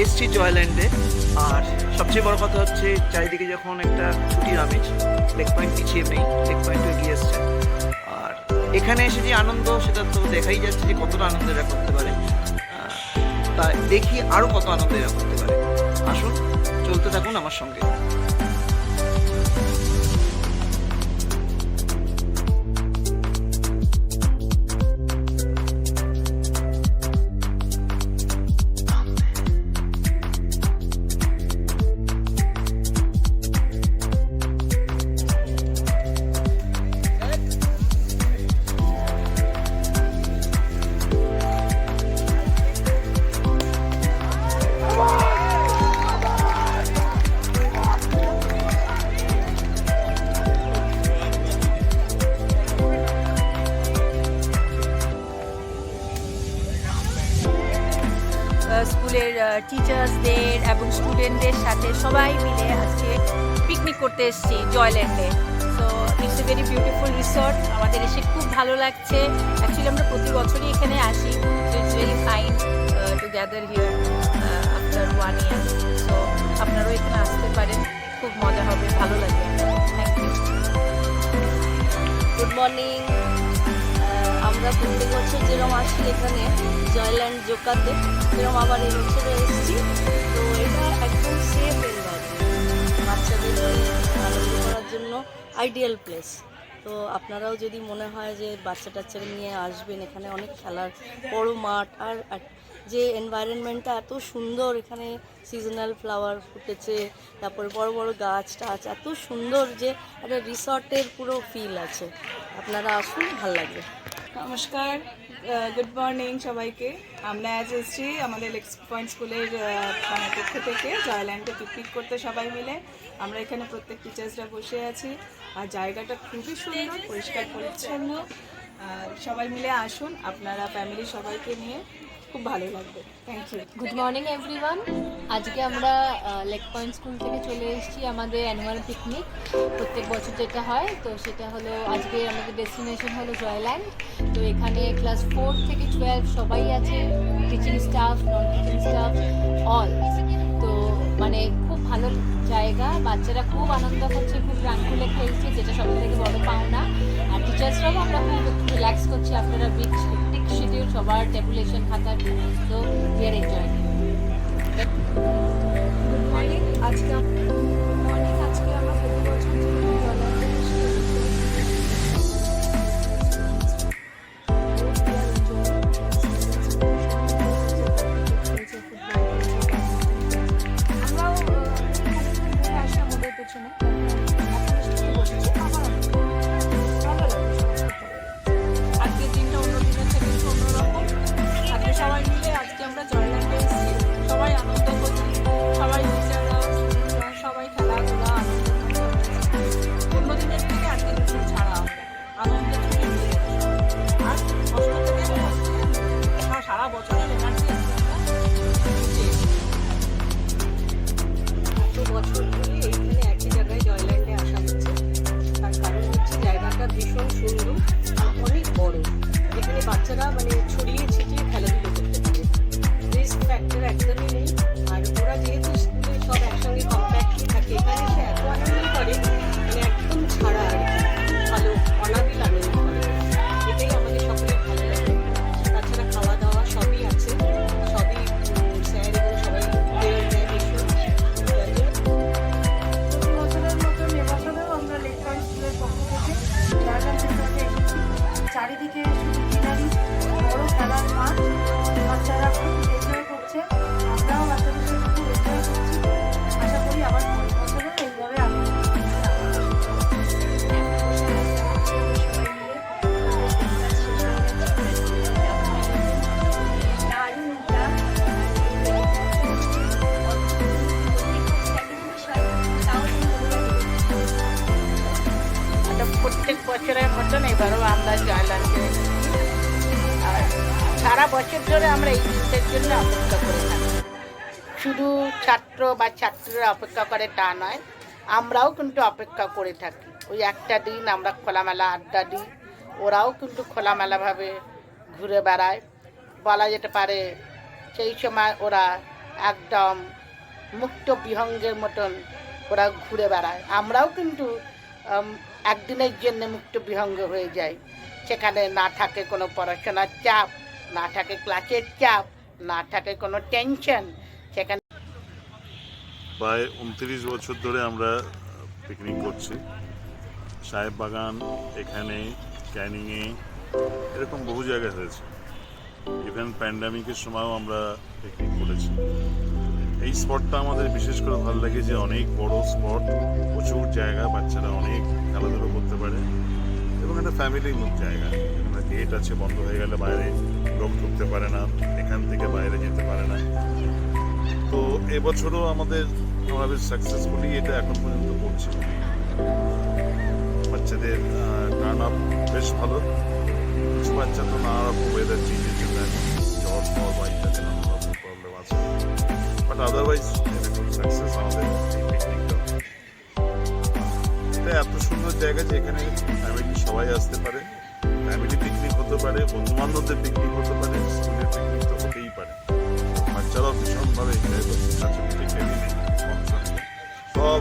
এসছি জয়ল্যান্ডে। আর সবচেয়ে বড় কথা হচ্ছে চারিদিকে যখন একটা ছুটির আমেজ, লেক পয়েন্ট পিছিয়ে নেই, লেক পয়েন্ট এগিয়ে এসছে। আর এখানে এসে যে আনন্দ সেটা তো দেখাই যাচ্ছে যে কতটা আনন্দ এরা করতে পারে। তা দেখি আরও কত আনন্দ এরা করতে পারে। আসুন, চলতে থাকুন আমার সঙ্গে। স্কুলের টিচার্সদের এবং স্টুডেন্টদের সাথে সবাই মিলে আজকে পিকনিক করতে এসেছি জয়ল্যান্ডে। So it's a very beautiful resort. আমাদের এসে খুব ভালো লাগছে। অ্যাকচুয়ালি আমরা প্রতি বছরই এখানে আসি। So it's very fine to gather here after 1 year. So আপনারাও এখানে আসতে পারেন, খুব মজা হবে, ভালো লাগবে। Thank you. Good morning. আমরা প্রত্যেক বছর যেরকম আসি এখানে জয়ল্যান্ড জোকাতে, সেরকম আবার এই বছরে এসেছি। তো এটা একদম সেফ এনভায়রনমেন্ট, বাচ্চাদের আনন্দ করার জন্য আইডিয়াল প্লেস। তো আপনারাও যদি মনে হয় যে বাচ্চা টাচ্চারা নিয়ে আসবেন, এখানে অনেক খেলার বড় মাঠ, আর যে এনভায়রনমেন্টটা এত সুন্দর, এখানে সিজনাল ফ্লাওয়ার ফুটেছে, তারপরে বড় বড় গাছ টাছ এত সুন্দর যে একটা রিসর্টের পুরো ফিল আছে। আপনারা আসুন, ভালো লাগবে। নমস্কার, গুড মর্নিং সবাইকে। আমরা আজ এসেছি আমাদের লেক পয়েন্ট স্কুলের পক্ষ থেকে জয়ল্যান্ডে পিকনিক করতে সবাই মিলে। আমরা এখানে প্রত্যেক টিচার্সরা বসে আছি, আর জায়গাটা খুবই সুন্দর, পরিষ্কার পরিচ্ছন্ন। সবাই মিলে আসুন, আপনারা ফ্যামিলির সবাইকে নিয়ে, খুব ভালো লাগবে। Thank you. Good morning everyone. আজকে আমরা লেক পয়েন্ট স্কুল থেকে চলে এসেছি আমাদের অ্যানুয়াল পিকনিক, প্রত্যেক বছর যেটা হয়। তো সেটা হলো আজকে আমাদের ডেস্টিনেশন হলো জয়ল্যান্ড। তো এখানে ক্লাস 4 থেকে 12 সবাই আছে, teaching staff, non teaching staff, all. তো মানে খুব ভালো জায়গা, বাচ্চারা খুব আনন্দ করছে, খুব প্রাণ খুলে খেলছে, যেটা সব থেকে বড় পাওনা। আর টিচার্সরাও আমরা খুব রিল্যাক্স করছি আফটার আ বিগ শিডিউল, সবার ট্যাবুলেশন খাতার। তো we are enjoying it. Good morning. আজকে আমরা প্রতি বছর জয়ল্যান্ডে আমরাও আসি আমাদের পেছনে আজকের দিনটা অন্য দিনের থেকে একটু অন্যরকম। আজকে সবাই মিলে আজকে আমরা জয়ল্যান্ডে এসেছি, সবাই আনন্দ করছি, সবাই টিচাররা সবাই খেলাধুলা আনন্দ অন্য দিনের থেকে আজকে একটু ছাড়া আনন্দ ছুটি মিলে আর কষ্ট থেকে সারা বছরের এনার্জি এত বছর ধরে এইখানে একই জায়গায় জয়ল্যান্ডে আসা হচ্ছে, তার কারণ হচ্ছে জায়গাটা ভীষণ সুন্দর আর অনেক বড়। এখানে বাচ্চারা মানে ছড়িয়ে ছিটিয়ে খেলাধুলো করতে পারে, রিস্ক ফ্যাক্টর একদমই নেই। আর ওরা যেহেতু স্কুলে সব একসঙ্গে কম্প্যাক্টলি থাকে, এখানে সে এত আনন্দ করে, মানে একদম ছাড়া আর কি, খুব ভালো অনাবিল আনন্দ করে। এটাই আমাদের সকলের ভালো লাগে। তাছাড়া খাওয়া দাওয়া সবই আছে, সবই স্যার এবং সবাই দেয় ভীষণ। প্রতি বছরের মতন এবছরেও আমরা লেক পয়েন্ট স্কুলের পক্ষ থেকে জয়ল্যান্ড রিসর্টে এসেছি। চারিদিকে শুধু গ্রিনারি, বড় খেলার মাঠ, বাচ্চারা খুব এনজয় করছে, আমরাও বাচ্চাদের সাথে খুব এনজয় করছি। আশা করি আবার পরের বছরও এইভাবে আনন্দ প্রত্যেক বছরের মতন এবারও আমরা জয়ল্যান্ডে, আর সারা বছর ধরে আমরা এই দিনটার জন্য অপেক্ষা করে থাকি। শুধু ছাত্র বা ছাত্রীরা অপেক্ষা করে তা নয়, আমরাও কিন্তু অপেক্ষা করে থাকি। ওই একটা দিন আমরা খোলামেলা আড্ডা দিই, ওরাও কিন্তু খোলামেলাভাবে ঘুরে বেড়ায়। বলা যেতে পারে সেই সময় ওরা একদম মুক্ত বিহঙ্গের মতন ওরা ঘুরে বেড়ায়। আমরাও কিন্তু একদিনের জন্য মুক্ত বিহঙ্গ হয়ে যাই। সেখানে না থাকে কোনো পড়াশোনার চাপ, না থাকে ক্লাসের চাপ, না থাকে কোনো টেনশন। সেখানে প্রায় 29 বছর ধরে আমরা পিকনিক করছি। সাহেব বাগান, এখানে ক্যানিংয়ে, এরকম বহু জায়গায় হয়েছে। ইভেন প্যান্ডামিকের সময়ও আমরা পিকনিক করেছি। এই স্পটটা আমাদের বিশেষ করে ভালো লাগে যে অনেক বড় স্পট, প্রচুর জায়গা, বাচ্চারা অনেক খেলাধুলো করতে পারে এবং একটা ফ্যামিলি জায়গা। এখানে গেট আছে, বন্ধ হয়ে গেলে বাইরে লোক ঢুকতে পারে না, এখান থেকে বাইরে যেতে পারে না। তো এবছরও আমরা বেশ সাকসেসফুলি এটা এখন পর্যন্ত করছি। বাচ্চাদের টার্ন আপ বেশ ভালো। কিছু বাচ্চা তো নানা রকম ওয়েদার চেঞ্জের জন্য জ্বর ফর বা ইত্যাদি নানা রকম প্রবলেম আছে, বাট আদারওয়াইজ এটা খুব সাকসেস আমাদের এই পিকনিকটা। এটা এত সুন্দর জায়গা যে এখানে ফ্যামিলি সবাই আসতে পারে, ফ্যামিলি পিকনিক হতে পারে, বন্ধু বান্ধবদের পিকনিক হতে পারে, স্কুলের পিকনিক তো হতেই পারে। বাচ্চারাও ভীষণভাবে এনজয় করছে, কাছে পিঠে খেলে নেই, সব